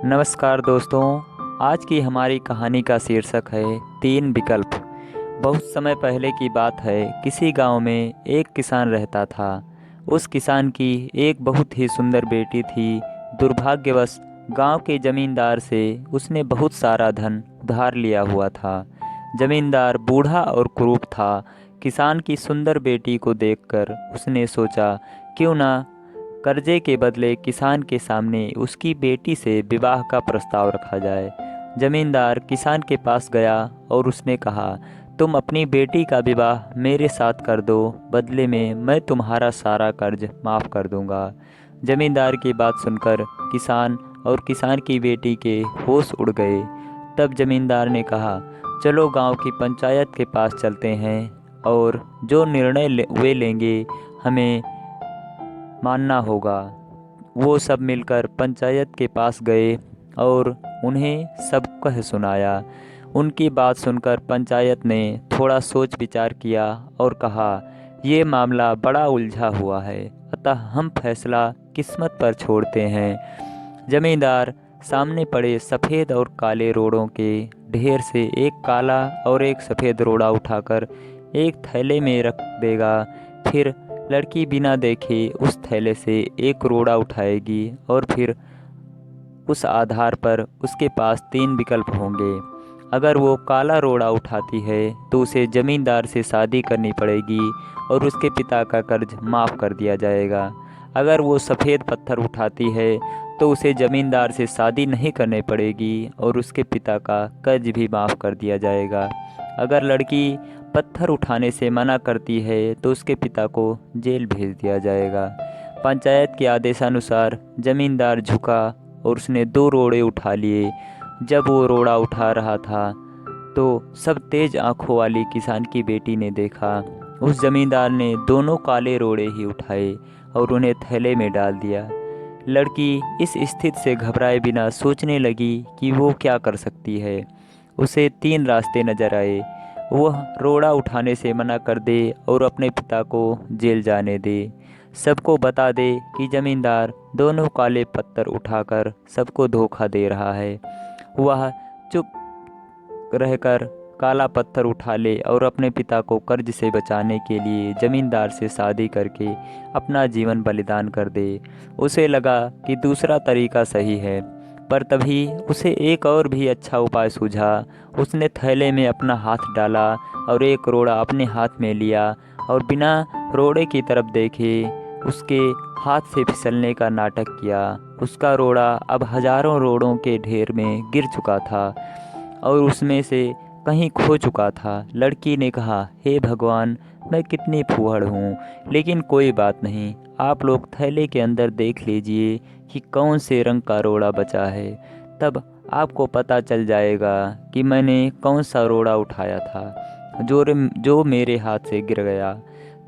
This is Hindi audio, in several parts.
नमस्कार दोस्तों। आज की हमारी कहानी का शीर्षक है तीन विकल्प। बहुत समय पहले की बात है। किसी गांव में एक किसान रहता था। उस किसान की एक बहुत ही सुंदर बेटी थी। दुर्भाग्यवश गांव के जमींदार से उसने बहुत सारा धन उधार लिया हुआ था। जमींदार बूढ़ा और कुरूप था। किसान की सुंदर बेटी को देखकर उसने सोचा, क्यों ना कर्जे के बदले किसान के सामने उसकी बेटी से विवाह का प्रस्ताव रखा जाए। जमींदार किसान के पास गया और उसने कहा, तुम अपनी बेटी का विवाह मेरे साथ कर दो, बदले में मैं तुम्हारा सारा कर्ज माफ़ कर दूंगा। जमींदार की बात सुनकर किसान और किसान की बेटी के होश उड़ गए। तब जमींदार ने कहा, चलो गांव की पंचायत के पास चलते हैं और जो निर्णय वे लेंगे हमें मानना होगा। वो सब मिलकर पंचायत के पास गए और उन्हें सब कह सुनाया। उनकी बात सुनकर पंचायत ने थोड़ा सोच विचार किया और कहा, ये मामला बड़ा उलझा हुआ है, अतः हम फैसला किस्मत पर छोड़ते हैं। जमींदार सामने पड़े सफ़ेद और काले रोड़ों के ढेर से एक काला और एक सफ़ेद रोड़ा उठाकर एक थैले में रख देगा। फिर लड़की बिना देखे उस थैले से एक रोड़ा उठाएगी और फिर उस आधार पर उसके पास तीन विकल्प होंगे। अगर वो काला रोड़ा उठाती है तो उसे ज़मींदार से शादी करनी पड़ेगी और उसके पिता का कर्ज माफ़ कर दिया जाएगा। अगर वो सफ़ेद पत्थर उठाती है तो उसे ज़मींदार से शादी नहीं करनी पड़ेगी और उसके पिता का कर्ज भी माफ़ कर दिया जाएगा। अगर लड़की पत्थर उठाने से मना करती है तो उसके पिता को जेल भेज दिया जाएगा। पंचायत के आदेशानुसार जमींदार झुका और उसने दो रोड़े उठा लिए। जब वो रोड़ा उठा रहा था तो सब तेज आंखों वाली किसान की बेटी ने देखा। उस जमींदार ने दोनों काले रोड़े ही उठाए और उन्हें थैले में डाल दिया। लड़की इस स्थिति से घबराए बिना सोचने लगी कि वो क्या कर सकती है। उसे तीन रास्ते नजर आए। वह रोड़ा उठाने से मना कर दे और अपने पिता को जेल जाने दे। सबको बता दे कि जमींदार दोनों काले पत्थर उठाकर सबको धोखा दे रहा है। वह चुप रहकर काला पत्थर उठा ले और अपने पिता को कर्ज से बचाने के लिए जमींदार से शादी करके अपना जीवन बलिदान कर दे। उसे लगा कि दूसरा तरीका सही है, पर तभी उसे एक और भी अच्छा उपाय सूझा। उसने थैले में अपना हाथ डाला और एक रोड़ा अपने हाथ में लिया और बिना रोड़े की तरफ देखे उसके हाथ से फिसलने का नाटक किया। उसका रोड़ा अब हजारों रोड़ों के ढेर में गिर चुका था और उसमें से कहीं खो चुका था। लड़की ने कहा, हे भगवान, मैं कितनी फूहड़ हूँ, लेकिन कोई बात नहीं। आप लोग थैले के अंदर देख लीजिए कि कौन से रंग का रोड़ा बचा है, तब आपको पता चल जाएगा कि मैंने कौन सा रोड़ा उठाया था जो मेरे हाथ से गिर गया।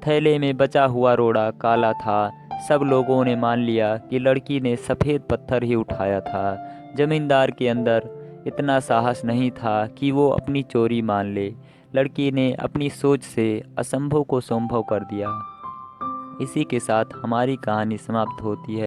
थैले में बचा हुआ रोड़ा काला था। सब लोगों ने मान लिया कि लड़की ने सफ़ेद पत्थर ही उठाया था। जमींदार के अंदर इतना साहस नहीं था कि वो अपनी चोरी मान ले। लड़की ने अपनी सोच से असंभव को संभव कर दिया। इसी के साथ हमारी कहानी समाप्त होती है।